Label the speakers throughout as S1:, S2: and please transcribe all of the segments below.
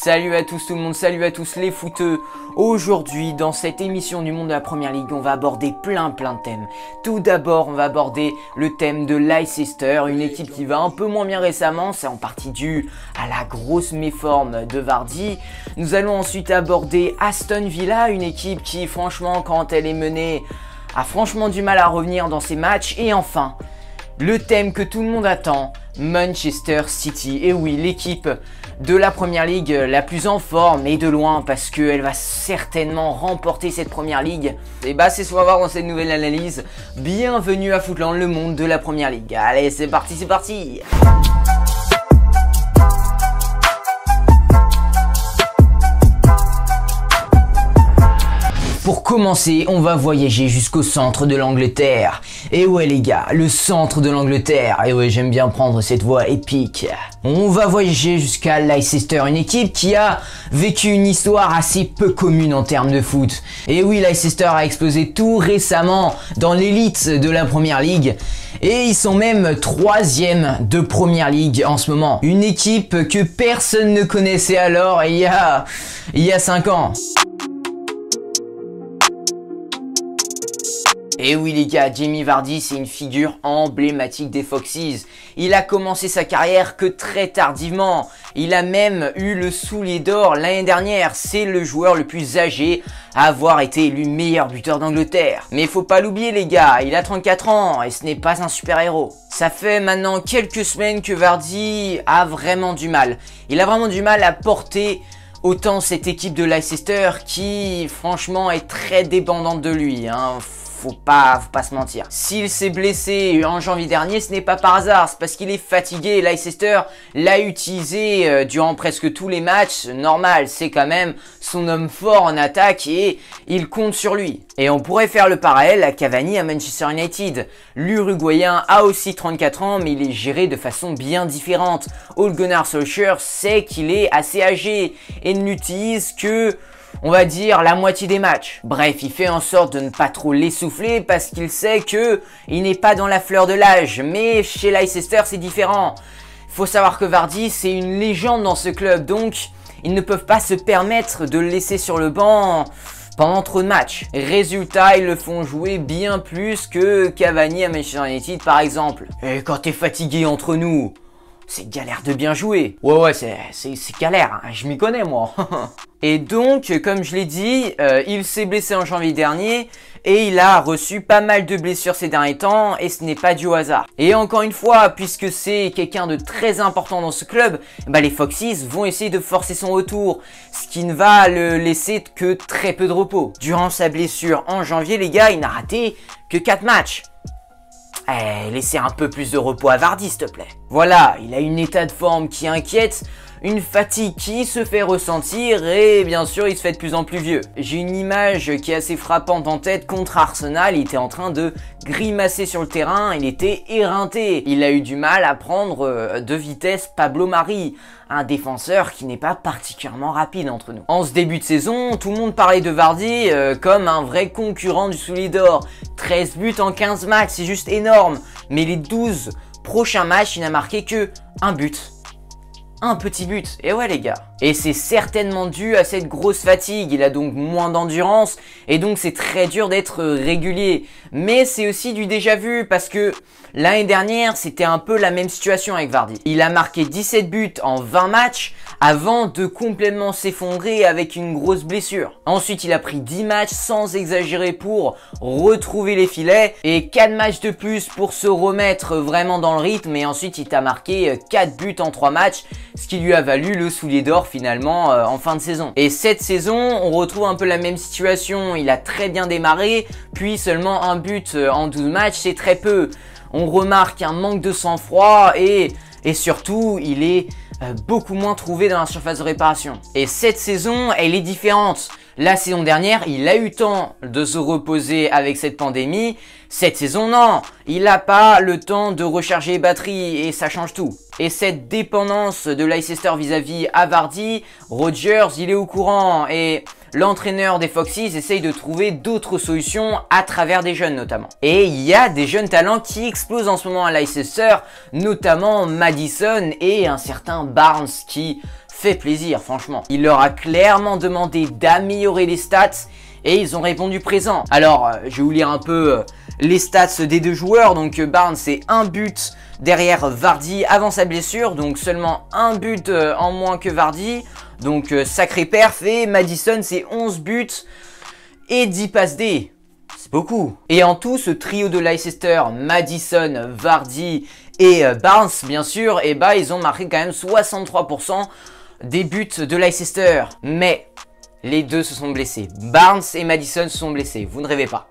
S1: Salut à tous tout le monde, salut à tous les footeux. Aujourd'hui, dans cette émission du monde de la première ligue, on va aborder plein de thèmes. Tout d'abord, on va aborder le thème de Leicester, une équipe qui va un peu moins bien récemment, c'est en partie dû à la grosse méforme de Vardy. Nous allons ensuite aborder Aston Villa, une équipe qui franchement, quand elle est menée, a franchement du mal à revenir dans ses matchs. Et enfin, le thème que tout le monde attend, Manchester City. Et oui, l'équipe de la première ligue la plus en forme et de loin parce qu'elle va certainement remporter cette première ligue. Et bah c'est ce qu'on va voir dans cette nouvelle analyse. Bienvenue à Footland, le monde de la première ligue. Allez, c'est parti, c'est parti. Pour commencer, on va voyager jusqu'au centre de l'Angleterre. Et ouais les gars, le centre de l'Angleterre. Et ouais, j'aime bien prendre cette voix épique. On va voyager jusqu'à Leicester, une équipe qui a vécu une histoire assez peu commune en termes de foot. Et oui, Leicester a explosé tout récemment dans l'élite de la première ligue. Et ils sont même 3e de première ligue en ce moment. Une équipe que personne ne connaissait alors il y a 5 ans. Et oui les gars, Jamie Vardy c'est une figure emblématique des Foxes. Il a commencé sa carrière que très tardivement. Il a même eu le soulier d'or l'année dernière. C'est le joueur le plus âgé à avoir été élu meilleur buteur d'Angleterre. Mais faut pas l'oublier les gars, il a 34 ans et ce n'est pas un super-héros. Ça fait maintenant quelques semaines que Vardy a vraiment du mal. Il a vraiment du mal à porter autant cette équipe de Leicester qui franchement est très dépendante de lui, hein. Faut pas se mentir. S'il s'est blessé en janvier dernier, ce n'est pas par hasard, c'est parce qu'il est fatigué. Leicester l'a utilisé durant presque tous les matchs. Normal, c'est quand même son homme fort en attaque et il compte sur lui. Et on pourrait faire le parallèle à Cavani à Manchester United. L'Uruguayen a aussi 34 ans, mais il est géré de façon bien différente. Ole Gunnar Solskjaer sait qu'il est assez âgé et ne l'utilise que, on va dire, la moitié des matchs. Bref, il fait en sorte de ne pas trop l'essouffler parce qu'il sait que il n'est pas dans la fleur de l'âge. Mais chez Leicester, c'est différent. Il faut savoir que Vardy, c'est une légende dans ce club. Donc, ils ne peuvent pas se permettre de le laisser sur le banc pendant trop de matchs. Résultat, ils le font jouer bien plus que Cavani à Manchester United, par exemple. Et quand t'es fatigué entre nous, c'est galère de bien jouer. Ouais, c'est galère, hein. Je m'y connais moi. Et donc, comme je l'ai dit, il s'est blessé en janvier dernier et il a reçu pas mal de blessures ces derniers temps et ce n'est pas dû au hasard. Et encore une fois, puisque c'est quelqu'un de très important dans ce club, bah les Foxes vont essayer de forcer son retour, ce qui ne va le laisser que très peu de repos. Durant sa blessure en janvier, les gars, il n'a raté que 4 matchs. Laissez un peu plus de repos à Vardy, s'il te plaît. Voilà, il a une état de forme qui inquiète, une fatigue qui se fait ressentir et bien sûr il se fait de plus en plus vieux. J'ai une image qui est assez frappante en tête contre Arsenal, il était en train de grimacer sur le terrain, il était éreinté. Il a eu du mal à prendre de vitesse Pablo Mari, un défenseur qui n'est pas particulièrement rapide entre nous. En ce début de saison, tout le monde parlait de Vardy comme un vrai concurrent du soulier d'or. 13 buts en 15 matchs, c'est juste énorme. Mais les 12 prochains matchs, il n'a marqué que un but. Un petit but, et ouais les gars. Et c'est certainement dû à cette grosse fatigue, il a donc moins d'endurance et donc c'est très dur d'être régulier. Mais c'est aussi du déjà vu parce que l'année dernière c'était un peu la même situation avec Vardy. Il a marqué 17 buts en 20 matchs avant de complètement s'effondrer avec une grosse blessure. Ensuite il a pris 10 matchs sans exagérer pour retrouver les filets et 4 matchs de plus pour se remettre vraiment dans le rythme et ensuite il a marqué 4 buts en 3 matchs, ce qui lui a valu le soulier d'or finalement en fin de saison. Et cette saison, on retrouve un peu la même situation. Il a très bien démarré, puis seulement un but en 12 matchs, c'est très peu. On remarque un manque de sang-froid et surtout, il est beaucoup moins trouvé dans la surface de réparation. Et cette saison, elle est différente. La saison dernière, il a eu temps de se reposer avec cette pandémie. Cette saison, non. Il n'a pas le temps de recharger les batteries et ça change tout. Et cette dépendance de Leicester vis-à-vis à Vardy, Rodgers, il est au courant et l'entraîneur des Foxes essaye de trouver d'autres solutions à travers des jeunes notamment. Et il y a des jeunes talents qui explosent en ce moment à Leicester, notamment Maddison et un certain Barnes qui fait plaisir, franchement. Il leur a clairement demandé d'améliorer les stats et ils ont répondu présent. Alors, je vais vous lire un peu les stats des deux joueurs. Donc, Barnes, c'est 1 but derrière Vardy avant sa blessure. Donc, seulement 1 but en moins que Vardy. Donc, sacré perf. Et Maddison, c'est 11 buts et 10 passes D. C'est beaucoup. Et en tout, ce trio de Leicester, Maddison, Vardy et Barnes, bien sûr, et bah, ils ont marqué quand même 63% des buts de Leicester. Mais les deux se sont blessés. Barnes et Maddison se sont blessés. Vous ne rêvez pas.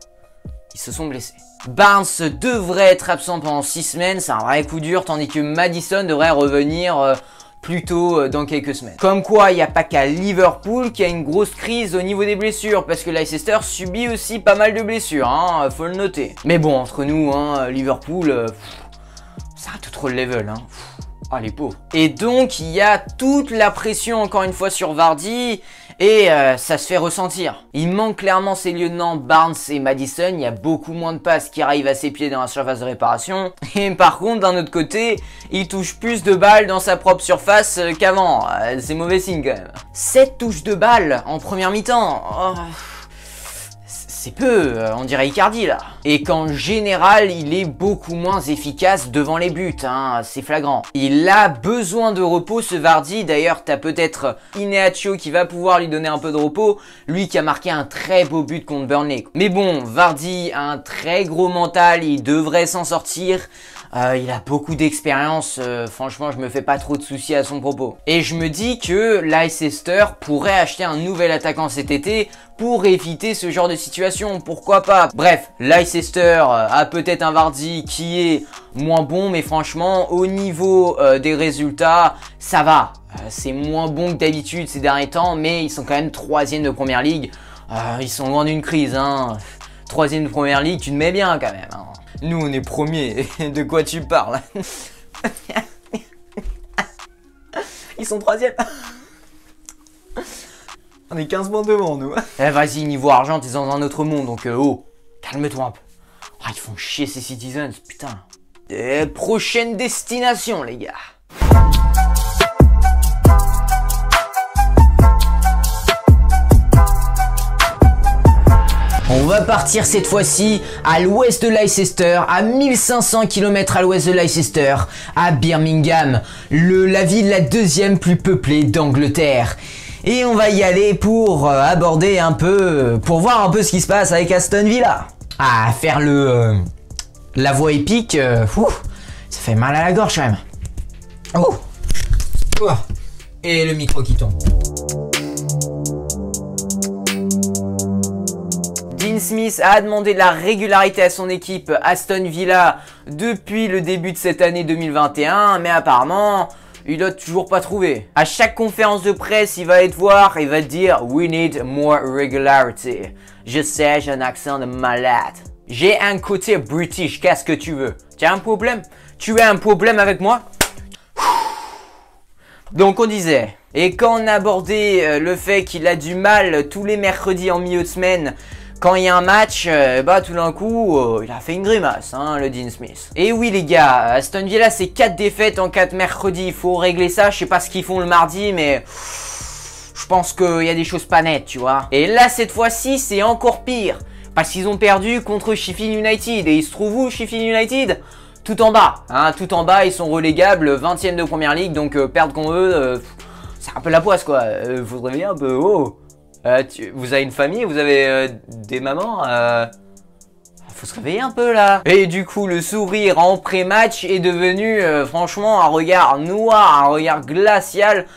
S1: Ils se sont blessés. Barnes devrait être absent pendant 6 semaines. C'est un vrai coup dur. Tandis que Maddison devrait revenir plutôt dans quelques semaines. Comme quoi, il n'y a pas qu'à Liverpool qui a une grosse crise au niveau des blessures. Parce que Leicester subit aussi pas mal de blessures. Hein, faut le noter. Mais bon, entre nous, hein, Liverpool, c'est un tout autre level. Hein. Ah, les pauvres. Et donc, il y a toute la pression, encore une fois, sur Vardy. Et ça se fait ressentir. Il manque clairement ses lieutenants Barnes et Maddison. Il y a beaucoup moins de passes qui arrivent à ses pieds dans la surface de réparation. Et par contre, d'un autre côté, il touche plus de balles dans sa propre surface qu'avant. C'est mauvais signe quand même. 7 touches de balles en première mi-temps. Oh. C'est peu, on dirait Icardi là. Et qu'en général, il est beaucoup moins efficace devant les buts, hein, c'est flagrant. Il a besoin de repos ce Vardy, d'ailleurs t'as peut-être Iheanacho qui va pouvoir lui donner un peu de repos, lui qui a marqué un très beau but contre Burnley. Mais bon, Vardy a un très gros mental, il devrait s'en sortir. Il a beaucoup d'expérience, franchement je me fais pas trop de soucis à son propos. Et je me dis que Leicester pourrait acheter un nouvel attaquant cet été pour éviter ce genre de situation, pourquoi pas. Bref, Leicester a peut-être un Vardy qui est moins bon, mais franchement au niveau des résultats, ça va. C'est moins bon que d'habitude ces derniers temps, mais ils sont quand même 3e de Première Ligue. Ils sont loin d'une crise, hein. 3e de Première Ligue, tu te mets bien quand même, hein. Nous, on est premiers. De quoi tu parles? Ils sont 3e. On est 15 points devant, nous. Eh, vas-y, niveau argent, t'es dans un autre monde. Donc, oh, calme-toi un peu. Oh, ils font chier ces Citizens, putain. Et prochaine destination, les gars. On va partir cette fois-ci à l'ouest de Leicester, à 1500 km à l'ouest de Leicester, à Birmingham, la ville la 2e plus peuplée d'Angleterre. Et on va y aller pour aborder un peu, pour voir un peu ce qui se passe avec Aston Villa. Ah, faire la voix épique, ça fait mal à la gorge quand même. Oh, et le micro qui tombe. Dean Smith a demandé de la régularité à son équipe Aston Villa depuis le début de cette année 2021, mais apparemment, il n'a toujours pas trouvé. À chaque conférence de presse, il va être voir et va te dire « We need more regularity ». Je sais, j'ai un accent de malade. J'ai un côté british, qu'est-ce que tu veux? Tu as un problème? Tu as un problème avec moi? Donc on disait, et quand on abordait le fait qu'il a du mal tous les mercredis en milieu de semaine, quand il y a un match, bah tout d'un coup, il a fait une grimace, hein, le Dean Smith. Et oui les gars, Aston Villa c'est 4 défaites en 4 mercredis, il faut régler ça, je sais pas ce qu'ils font le mardi, mais je pense qu'il y a des choses pas nettes, tu vois. Et là cette fois-ci c'est encore pire, parce qu'ils ont perdu contre Sheffield United, et ils se trouvent où Sheffield United? Tout en bas, hein, tout en bas, ils sont relégables, 20e de Première Ligue, donc perdre contre eux, c'est un peu la poisse quoi, faudrait bien un peu, oh. Vous avez une famille, vous avez des mamans, faut se réveiller un peu là. Et du coup le sourire en pré-match est devenu franchement un regard noir, un regard glacial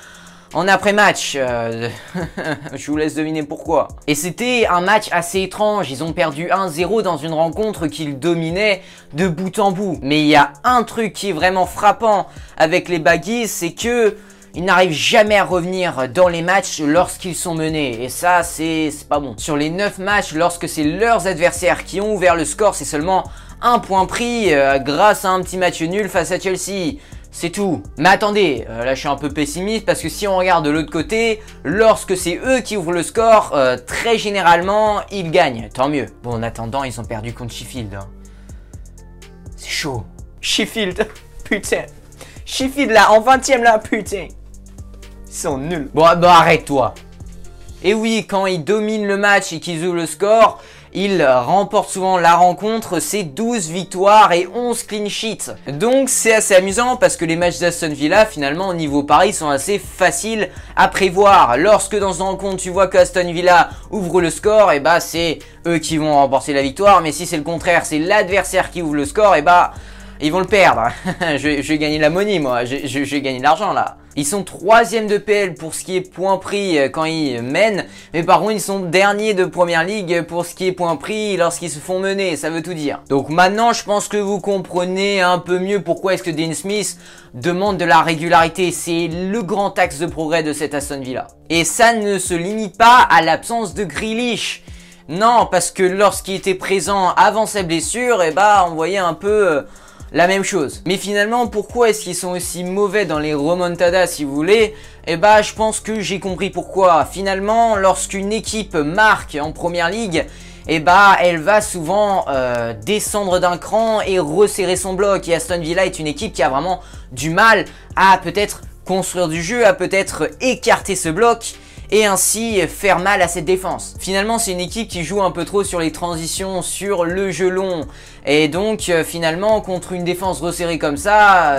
S1: en après-match. Je vous laisse deviner pourquoi. Et c'était un match assez étrange, ils ont perdu 1-0 dans une rencontre qu'ils dominaient de bout en bout. Mais il y a un truc qui est vraiment frappant avec les Baggies, c'est que ils n'arrivent jamais à revenir dans les matchs lorsqu'ils sont menés. Et ça, c'est pas bon. Sur les 9 matchs, lorsque c'est leurs adversaires qui ont ouvert le score, c'est seulement un point pris grâce à un petit match nul face à Chelsea. C'est tout. Mais attendez, là je suis un peu pessimiste parce que si on regarde de l'autre côté, lorsque c'est eux qui ouvrent le score, très généralement, ils gagnent. Tant mieux. Bon, en attendant, ils ont perdu contre Sheffield. Hein. C'est chaud. Sheffield, putain. Sheffield là, en 20e là, putain. sont nuls. Bon, bah arrête-toi. Et oui, quand ils dominent le match et qu'ils ouvrent le score, ils remportent souvent la rencontre, c'est 12 victoires et 11 clean sheets. Donc c'est assez amusant parce que les matchs d'Aston Villa, finalement, au niveau pari, sont assez faciles à prévoir. Lorsque dans une rencontre, tu vois qu'Aston Villa ouvre le score, et bah c'est eux qui vont remporter la victoire. Mais si c'est le contraire, c'est l'adversaire qui ouvre le score, et bah ils vont le perdre. je vais gagner la money, moi. Je vais gagner de l'argent, là. Ils sont 3e de PL pour ce qui est points pris quand ils mènent. Mais par contre, ils sont derniers de Première Ligue pour ce qui est points pris lorsqu'ils se font mener. Ça veut tout dire. Donc maintenant, je pense que vous comprenez un peu mieux pourquoi est-ce que Dean Smith demande de la régularité. C'est le grand axe de progrès de cette Aston Villa. Et ça ne se limite pas à l'absence de Grealish. Non, parce que lorsqu'il était présent avant sa blessure, et bah, on voyait un peu... la même chose. Mais finalement, pourquoi est-ce qu'ils sont aussi mauvais dans les remontadas, si vous voulez? Eh bah, je pense que j'ai compris pourquoi. Finalement, lorsqu'une équipe marque en Première Ligue, eh bah, elle va souvent descendre d'un cran et resserrer son bloc. Et Aston Villa est une équipe qui a vraiment du mal à peut-être construire du jeu, à peut-être écarter ce bloc et ainsi faire mal à cette défense. Finalement, c'est une équipe qui joue un peu trop sur les transitions, sur le jeu long. Et donc, finalement, contre une défense resserrée comme ça,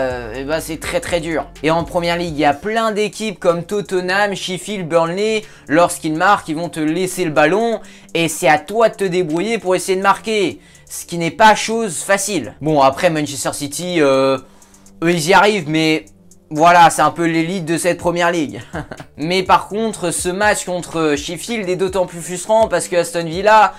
S1: bah, c'est très dur. Et en Première Ligue, il y a plein d'équipes comme Tottenham, Sheffield, Burnley. Lorsqu'ils marquent, ils vont te laisser le ballon. Et c'est à toi de te débrouiller pour essayer de marquer. Ce qui n'est pas chose facile. Bon, après, Manchester City, eux, ils y arrivent, mais... voilà, c'est un peu l'élite de cette Première Ligue. Mais par contre, ce match contre Sheffield est d'autant plus frustrant parce que Aston Villa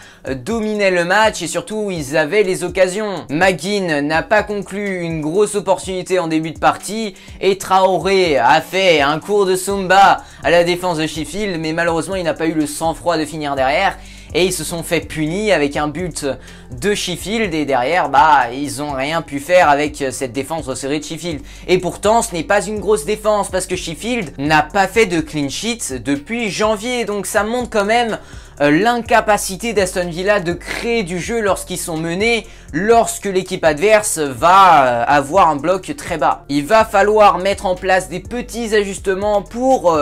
S1: dominait le match et surtout, ils avaient les occasions. McGinn n'a pas conclu une grosse opportunité en début de partie et Traoré a fait un cours de Zumba à la défense de Sheffield, mais malheureusement, il n'a pas eu le sang-froid de finir derrière. Et ils se sont fait punir avec un but de Sheffield et derrière, bah, ils ont rien pu faire avec cette défense resserrée de Sheffield. Et pourtant, ce n'est pas une grosse défense parce que Sheffield n'a pas fait de clean sheet depuis janvier. Donc ça montre quand même l'incapacité d'Aston Villa de créer du jeu lorsqu'ils sont menés, lorsque l'équipe adverse va avoir un bloc très bas. Il va falloir mettre en place des petits ajustements pour...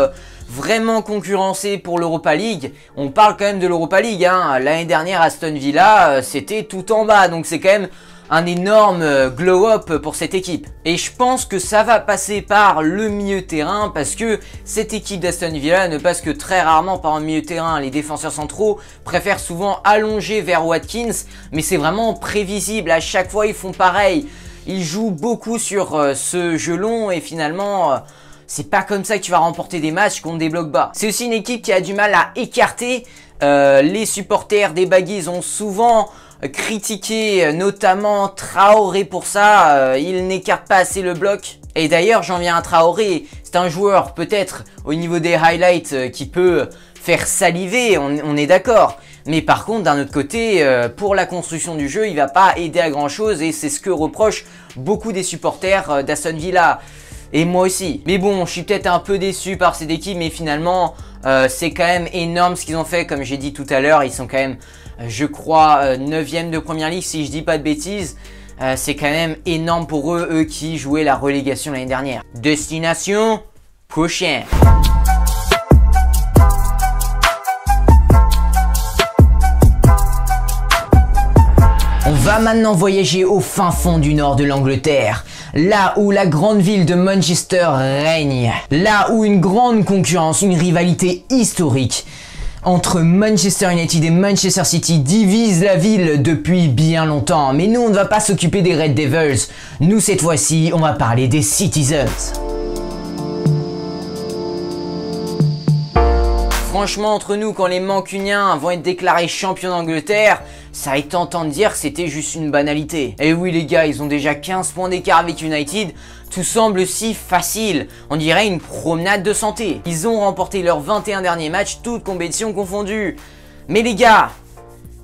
S1: vraiment concurrencer pour l'Europa League. On parle quand même de l'Europa League, hein. L'année dernière, Aston Villa, c'était tout en bas. Donc c'est quand même un énorme glow-up pour cette équipe. Et je pense que ça va passer par le milieu terrain parce que cette équipe d'Aston Villa ne passe que très rarement par un milieu terrain. Les défenseurs centraux préfèrent souvent allonger vers Watkins, mais c'est vraiment prévisible. À chaque fois, ils font pareil. Ils jouent beaucoup sur ce jeu long et finalement... c'est pas comme ça que tu vas remporter des matchs contre des blocs bas. C'est aussi une équipe qui a du mal à écarter. Les supporters des Baggies ont souvent critiqué notamment Traoré pour ça. Il n'écarte pas assez le bloc. Et d'ailleurs, j'en viens à Traoré. C'est un joueur peut-être au niveau des highlights qui peut faire saliver, on est d'accord. Mais par contre, d'un autre côté, pour la construction du jeu, il va pas aider à grand chose. Et c'est ce que reprochent beaucoup des supporters d'Aston Villa. Et moi aussi. Mais bon, je suis peut-être un peu déçu par cette équipe, mais finalement, c'est quand même énorme ce qu'ils ont fait. Comme j'ai dit tout à l'heure, ils sont quand même, je crois, 9e de Première Ligue, si je dis pas de bêtises. C'est quand même énorme pour eux, eux qui jouaient la relégation l'année dernière. Destination prochaine. On va maintenant voyager au fin fond du nord de l'Angleterre. Là où la grande ville de Manchester règne, là où une grande concurrence, une rivalité historique entre Manchester United et Manchester City divise la ville depuis bien longtemps. Mais nous, on ne va pas s'occuper des Red Devils. Nous, cette fois-ci, on va parler des Citizens. Franchement, entre nous, quand les Mancuniens vont être déclarés champions d'Angleterre, ça est tentant de dire que c'était juste une banalité. Et oui les gars, ils ont déjà 15 points d'écart avec United. Tout semble si facile. On dirait une promenade de santé. Ils ont remporté leurs 21 derniers matchs, toutes compétitions confondues. Mais les gars,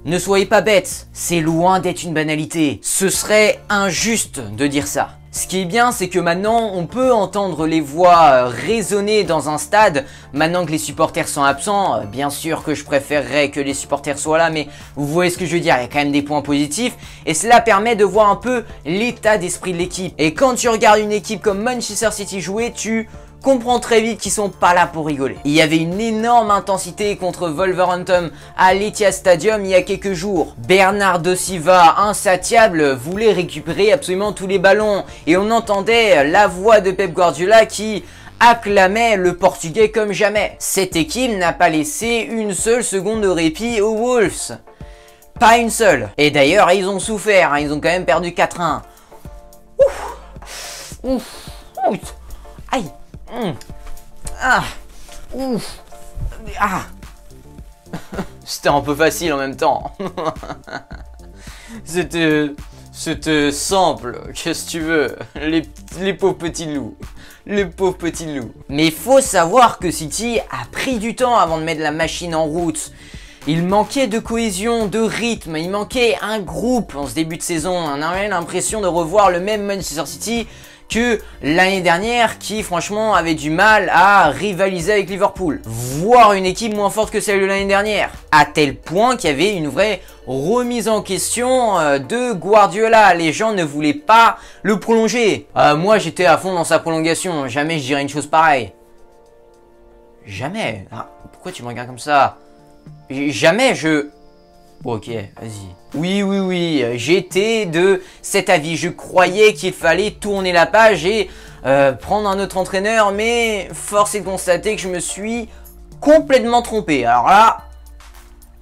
S1: ne soyez pas bêtes. C'est loin d'être une banalité. Ce serait injuste de dire ça. Ce qui est bien, c'est que maintenant, on peut entendre les voix résonner dans un stade. Maintenant que les supporters sont absents, bien sûr que je préférerais que les supporters soient là, mais vous voyez ce que je veux dire, il y a quand même des points positifs. Et cela permet de voir un peu l'état d'esprit de l'équipe. Et quand tu regardes une équipe comme Manchester City jouer, tu comprend très vite qu'ils sont pas là pour rigoler. Il y avait une énorme intensité contre Wolverhampton à l'Etihad Stadium il y a quelques jours. Bernardo Silva, insatiable, voulait récupérer absolument tous les ballons et on entendait la voix de Pep Guardiola qui acclamait le Portugais comme jamais. Cette équipe n'a pas laissé une seule seconde de répit aux Wolves. Pas une seule. Et d'ailleurs, ils ont souffert, hein, ils ont quand même perdu 4-1. Ouf. Ouf. Ouf. Aïe. Ah. Ouf. Ah. C'était un peu facile en même temps. C'était simple, qu'est-ce que tu veux, les pauvres petits loups. Les pauvres petits loups. Mais il faut savoir que City a pris du temps avant de mettre la machine en route. Il manquait de cohésion, de rythme, il manquait un groupe en ce début de saison. On avait l'impression de revoir le même Manchester City que l'année dernière qui franchement avait du mal à rivaliser avec Liverpool. Voire une équipe moins forte que celle de l'année dernière. À tel point qu'il y avait une vraie remise en question de Guardiola. Les gens ne voulaient pas le prolonger. Moi j'étais à fond dans sa prolongation. Jamais je dirais une chose pareille. Jamais. Ah, pourquoi tu me regardes comme ça? Jamais je... Bon, ok, vas-y. Oui, j'étais de cet avis. Je croyais qu'il fallait tourner la page et prendre un autre entraîneur, mais force est de constater que je me suis complètement trompé. Alors là,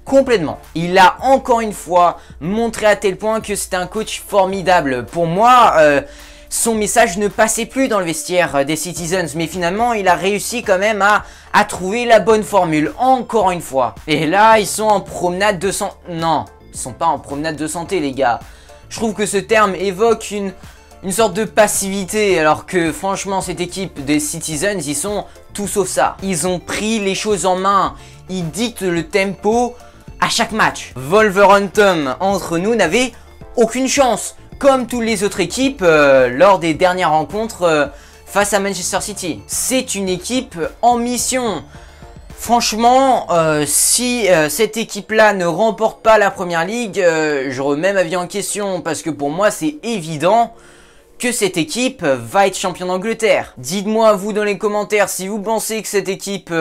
S1: complètement. Il a encore une fois montré à tel point que c'était un coach formidable. Pour moi, son message ne passait plus dans le vestiaire des Citizens, mais finalement, il a réussi quand même à trouver la bonne formule, encore une fois. Et là, ils sont en promenade de santé. Non, ils sont pas en promenade de santé, les gars. Je trouve que ce terme évoque une sorte de passivité, alors que franchement, cette équipe des Citizens, ils sont tout sauf ça. Ils ont pris les choses en main. Ils dictent le tempo à chaque match. Wolverhampton, entre nous, n'avait aucune chance. Comme toutes les autres équipes lors des dernières rencontres face à Manchester City. C'est une équipe en mission. Franchement, si cette équipe-là ne remporte pas la Première Ligue, je remets ma vie en question. Parce que pour moi, c'est évident que cette équipe va être championne d'Angleterre. Dites-moi, vous, dans les commentaires, si vous pensez que cette équipe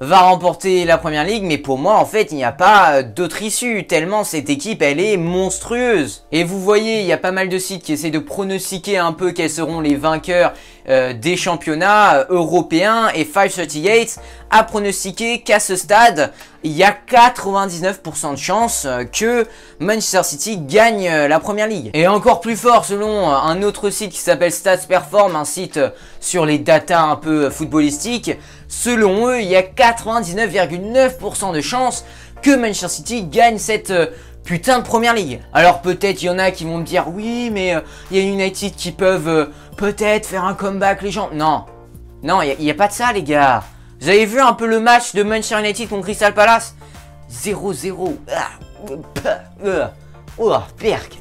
S1: va remporter la Première Ligue, mais pour moi en fait il n'y a pas d'autre issue, tellement cette équipe elle est monstrueuse. Et vous voyez, il y a pas mal de sites qui essaient de pronostiquer un peu quels seront les vainqueurs des championnats européens, et 538 a pronostiqué qu'à ce stade il y a 99% de chances que Manchester City gagne la Première Ligue. Et encore plus fort, selon un autre site qui s'appelle Stats Perform, un site sur les datas un peu footballistiques, selon eux, il y a 99,9% de chances que Manchester City gagne cette putain de Première Ligue. Alors peut-être il y en a qui vont me dire oui, mais il y a United qui peuvent peut-être faire un comeback, les gens. Non, non, il n'y a pas de ça, les gars. Vous avez vu un peu le match de Manchester United contre Crystal Palace? 0-0. Oh, perk.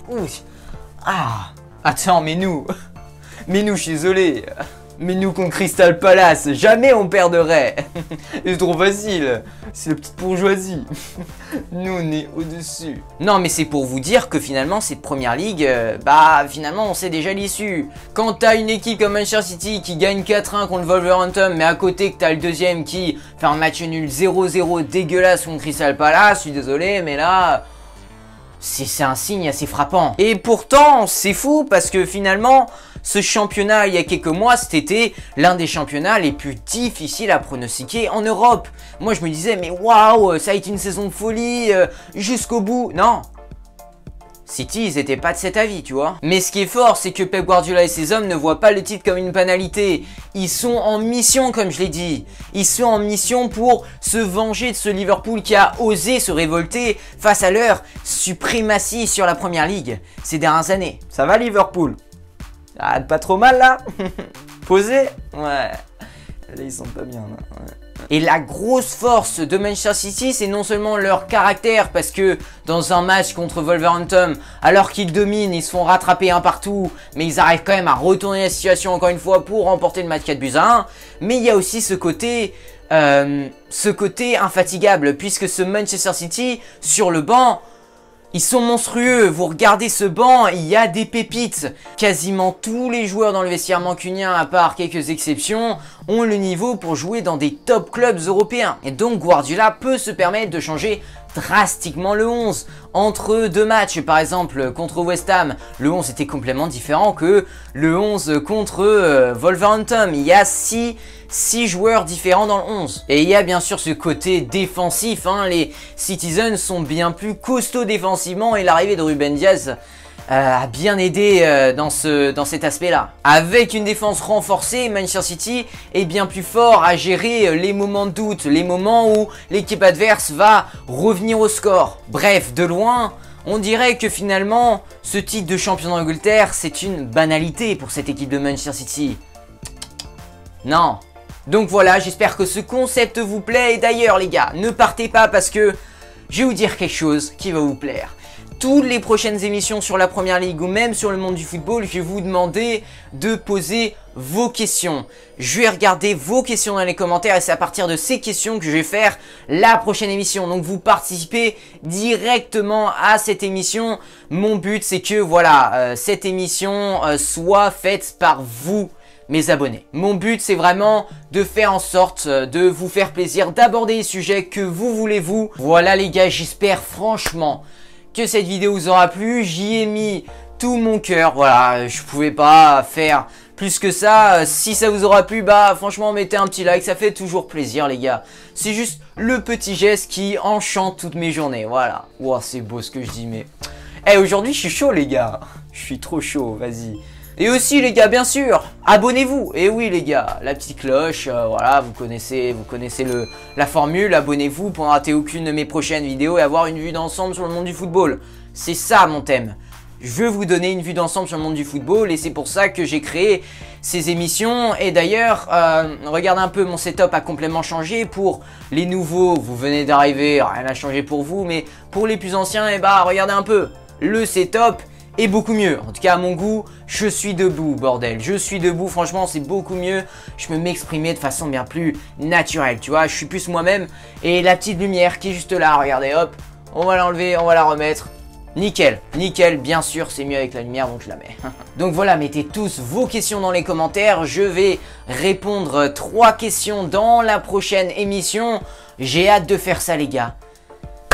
S1: Ah. Attends, mais nous, je suis désolé. Mais nous contre Crystal Palace, jamais on perdrait. C'est trop facile. C'est la petite bourgeoisie. Nous on est au-dessus. Non mais c'est pour vous dire que finalement cette Première Ligue, finalement on sait déjà l'issue. Quand t'as une équipe comme Manchester City qui gagne 4-1 contre Wolverhampton, mais à côté que t'as le deuxième qui fait un match nul 0-0 dégueulasse contre Crystal Palace, je suis désolé mais là... c'est un signe assez frappant. Et pourtant, c'est fou parce que finalement, ce championnat, il y a quelques mois, c'était l'un des championnats les plus difficiles à pronostiquer en Europe. Moi, je me disais, mais waouh, ça a été une saison de folie jusqu'au bout. Non. City, ils étaient pas de cet avis, tu vois. Mais ce qui est fort, c'est que Pep Guardiola et ses hommes ne voient pas le titre comme une banalité. Ils sont en mission, comme je l'ai dit. Ils sont en mission pour se venger de ce Liverpool qui a osé se révolter face à leur suprématie sur la Première Ligue ces dernières années. Ça va, Liverpool? Ah, pas trop mal, là? Posé? Ouais. Là, ils sont pas bien, là. Ouais. Et la grosse force de Manchester City, c'est non seulement leur caractère, parce que dans un match contre Wolverhampton, alors qu'ils dominent, ils se font rattraper un partout, mais ils arrivent quand même à retourner la situation encore une fois pour remporter le match 4-1. Mais il y a aussi ce côté infatigable, puisque ce Manchester City, sur le banc, Ils sont monstrueux, vous regardez ce banc, il y a des pépites. Quasiment tous les joueurs dans le vestiaire mancunien, à part quelques exceptions, ont le niveau pour jouer dans des top clubs européens. Et donc Guardiola peut se permettre de changer drastiquement le 11. Entre deux matchs, par exemple contre West Ham, le 11 était complètement différent que le 11 contre Wolverhampton. Il y a 6 joueurs différents dans le 11. Et il y a bien sûr ce côté défensif, hein. Les Citizens sont bien plus costauds défensivement et l'arrivée de Ruben Dias a bien aidé dans cet aspect-là. Avec une défense renforcée, Manchester City est bien plus fort à gérer les moments de doute, les moments où l'équipe adverse va revenir au score. Bref, de loin, on dirait que finalement, ce titre de champion d'Angleterre, c'est une banalité pour cette équipe de Manchester City. Non. Donc voilà, j'espère que ce concept vous plaît. Et d'ailleurs les gars, ne partez pas parce que je vais vous dire quelque chose qui va vous plaire. Toutes les prochaines émissions sur la Première Ligue ou même sur le monde du football, je vais vous demander de poser vos questions. Je vais regarder vos questions dans les commentaires et c'est à partir de ces questions que je vais faire la prochaine émission. Donc vous participez directement à cette émission. Mon but c'est que voilà, cette émission soit faite par vous, mes abonnés. Mon but c'est vraiment de faire en sorte de vous faire plaisir, d'aborder les sujets que vous voulez vous. Voilà les gars, j'espère franchement que cette vidéo vous aura plu. J'y ai mis tout mon cœur, voilà, je pouvais pas faire plus que ça. Si ça vous aura plu, bah franchement mettez un petit like, ça fait toujours plaisir les gars. C'est juste le petit geste qui enchante toutes mes journées, voilà. Wow, c'est beau ce que je dis, mais aujourd'hui je suis chaud les gars, je suis trop chaud, vas-y. Et aussi les gars, bien sûr, abonnez-vous. Et oui les gars, la petite cloche, voilà, vous connaissez la formule. Abonnez-vous pour ne rater aucune de mes prochaines vidéos et avoir une vue d'ensemble sur le monde du football. C'est ça mon thème. Je veux vous donner une vue d'ensemble sur le monde du football et c'est pour ça que j'ai créé ces émissions. Et d'ailleurs, regardez un peu, mon setup a complètement changé. Pour les nouveaux, vous venez d'arriver, rien n'a changé pour vous. Mais pour les plus anciens, et bah regardez un peu, le setup est beaucoup mieux. En tout cas à mon goût, je suis debout bordel, je suis debout, franchement c'est beaucoup mieux. Je peux m'exprimer de façon bien plus naturelle, tu vois, je suis plus moi-même. Et la petite lumière qui est juste là, regardez, hop, on va l'enlever, on va la remettre. Nickel, nickel, bien sûr c'est mieux avec la lumière donc je la mets. Donc voilà, mettez tous vos questions dans les commentaires, je vais répondre 3 questions dans la prochaine émission. J'ai hâte de faire ça les gars.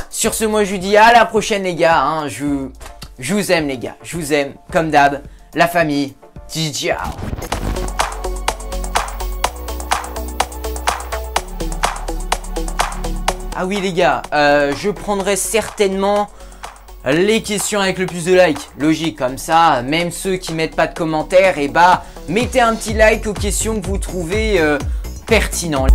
S1: Sur ce, moi je vous dis à la prochaine les gars, hein. Je vous aime les gars, je vous aime, comme d'hab, la famille, ciao. Ah oui les gars, je prendrai certainement les questions avec le plus de likes, logique, comme ça, même ceux qui mettent pas de commentaires, et bah, mettez un petit like aux questions que vous trouvez pertinentes.